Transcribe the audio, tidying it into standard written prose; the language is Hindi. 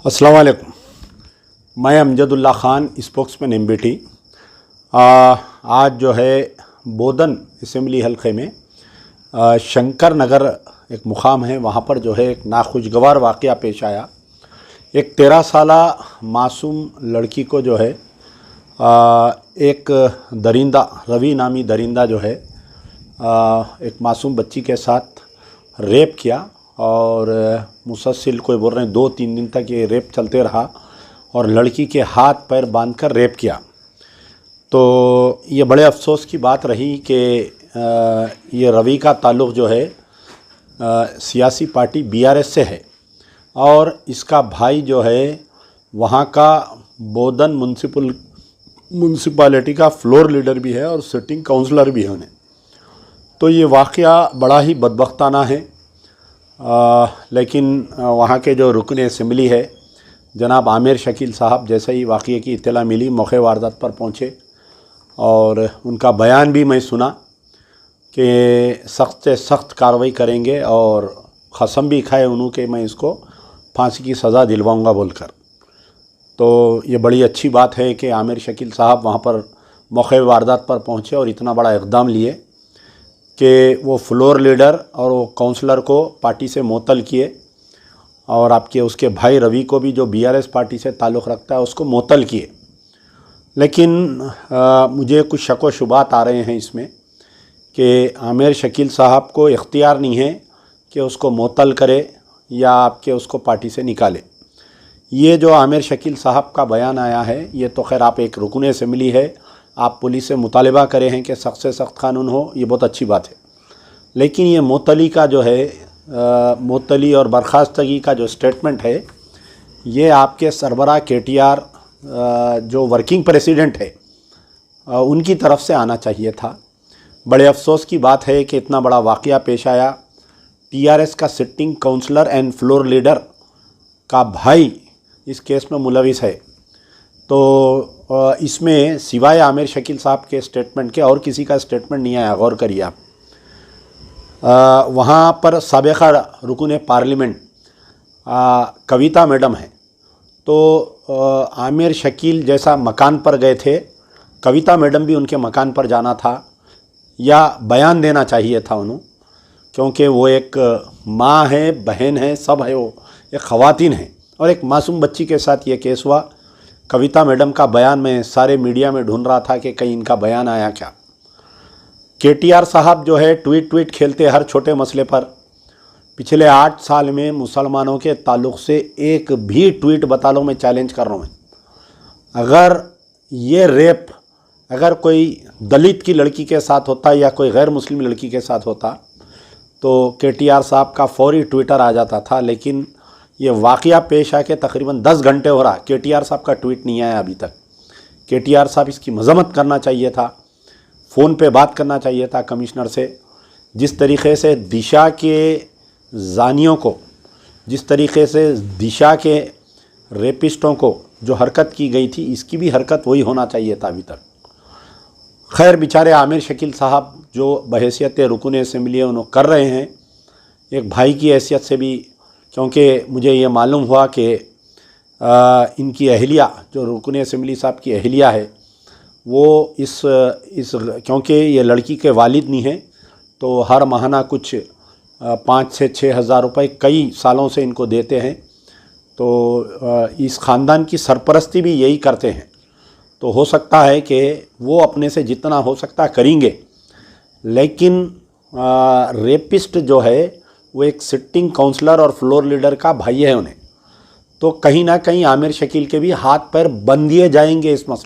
अस्सलाम वालेकुम। मैं अमजदुल्ला ख़ान, स्पोक्समैन एमबीटी। आज जो है बोधन असम्बली हल्के में शंकर नगर एक मुकाम है, वहाँ पर जो है एक नाखुशगवार वाक़या पेश आया। एक 13 साला मासूम लड़की को जो है एक दरिंदा, रवि नामी दरिंदा जो है एक मासूम बच्ची के साथ रेप किया और मुसलसल कोई बोल रहे हैं 2-3 दिन तक ये रेप चलते रहा और लड़की के हाथ पैर बांधकर रेप किया। तो ये बड़े अफसोस की बात रही कि ये रवि का ताल्लुक़ जो है सियासी पार्टी बीआरएस से है और इसका भाई जो है वहाँ का बोधन म्यूनसिपालिटी का फ्लोर लीडर भी है और सिटिंग काउंसलर भी है उन्हें। तो ये वाक़या बड़ा ही बदबख्ताना है। लेकिन वहाँ के जो रुकन असम्बली है जनाब आमिर शकील साहब, जैसे ही वाक़ये की इत्तला मिली मौके वारदात पर पहुँचे और उनका बयान भी मैं सुना कि सख्त से सख्त कार्रवाई करेंगे और कसम भी खाए उन्होंने कि मैं इसको फांसी की सज़ा दिलवाऊंगा बोलकर। तो ये बड़ी अच्छी बात है कि आमिर शकील साहब वहाँ पर मौके वारदात पर पहुँचे और इतना बड़ा इक़दाम लिए कि वो फ्लोर लीडर और वो काउंसलर को पार्टी से मुअत्तल किए और आपके उसके भाई रवि को भी जो बीआरएस पार्टी से ताल्लुक़ रखता है उसको मुअत्तल किए। लेकिन मुझे कुछ शक व शुबात आ रहे हैं इसमें कि आमिर शकील साहब को इख्तियार नहीं है कि उसको मुअत्तल करे या आपके उसको पार्टी से निकाले। ये जो आमिर शकील साहब का बयान आया है ये तो खैर आप एक रुकन असम्बली है, आप पुलिस से मुतालिबा करें हैं कि सख्त से सख्त कानून हो, ये बहुत अच्छी बात है। लेकिन ये मुअत्तली का जो है मुअत्तली और बर्खास्तगी का जो स्टेटमेंट है ये आपके सरबराह KTR जो वर्किंग प्रेसिडेंट है उनकी तरफ से आना चाहिए था। बड़े अफसोस की बात है कि इतना बड़ा वाक़या पेश आया। TRS का sitting councillor and floor leader का भाई इस केस में मुलविस है। तो इसमें सिवाय आमिर शकील साहब के स्टेटमेंट के और किसी का स्टेटमेंट नहीं आया। गौर करिए आप। वहाँ पर साबिक़ा रुकन पार्लियामेंट कविता मैडम है। तो आमिर शकील जैसा मकान पर गए थे, कविता मैडम भी उनके मकान पर जाना था या बयान देना चाहिए था उन्होंने, क्योंकि वो एक माँ है, बहन है, सब है, वो एक ख़वातीन है और एक मासूम बच्ची के साथ ये केस हुआ। कविता मैडम का बयान मैं सारे मीडिया में ढूंढ रहा था कि कहीं इनका बयान आया क्या। KTR साहब जो है ट्वीट खेलते हर छोटे मसले पर। पिछले 8 साल में मुसलमानों के ताल्लुक़ से एक भी ट्वीट बता लो, मैं चैलेंज कर रहा हूँ। अगर ये रेप अगर कोई दलित की लड़की के साथ होता या कोई गैर मुस्लिम लड़की के साथ होता तो KTR साहब का फौरी ट्विटर आ जाता था। लेकिन ये वाक़या पेश आके तकरीबन 10 घंटे हो रहा, KTR साहब का ट्वीट नहीं आया अभी तक। KTR साहब इसकी मजम्मत करना चाहिए था, फ़ोन पे बात करना चाहिए था कमिश्नर से। जिस तरीक़े से दिशा के जानियों को, जिस तरीक़े से दिशा के रेपिस्टों को जो हरकत की गई थी, इसकी भी हरकत वही होना चाहिए था अभी तक। खैर बेचारे आमिर शकील साहब जो बहैसियत रुकन असम्बली उन्होंने कर रहे हैं, एक भाई की हैसियत से भी, क्योंकि मुझे ये मालूम हुआ कि इनकी अहलिया जो रुकन असम्बली साहब की अहलिया है वो इस क्योंकि ये लड़की के वालिद नहीं हैं तो हर माहाना कुछ 5 से 6 हज़ार रुपये कई सालों से इनको देते हैं। तो इस ख़ानदान की सरपरस्ती भी यही करते हैं। तो हो सकता है कि वो अपने से जितना हो सकता करेंगे, लेकिन रेपिस्ट जो है वो एक सिटिंग काउंसलर और फ्लोर लीडर का भाई है उन्हें। तो कहीं ना कहीं आमिर शकील के भी हाथ पैर बंध दिए जाएंगे इस मसले।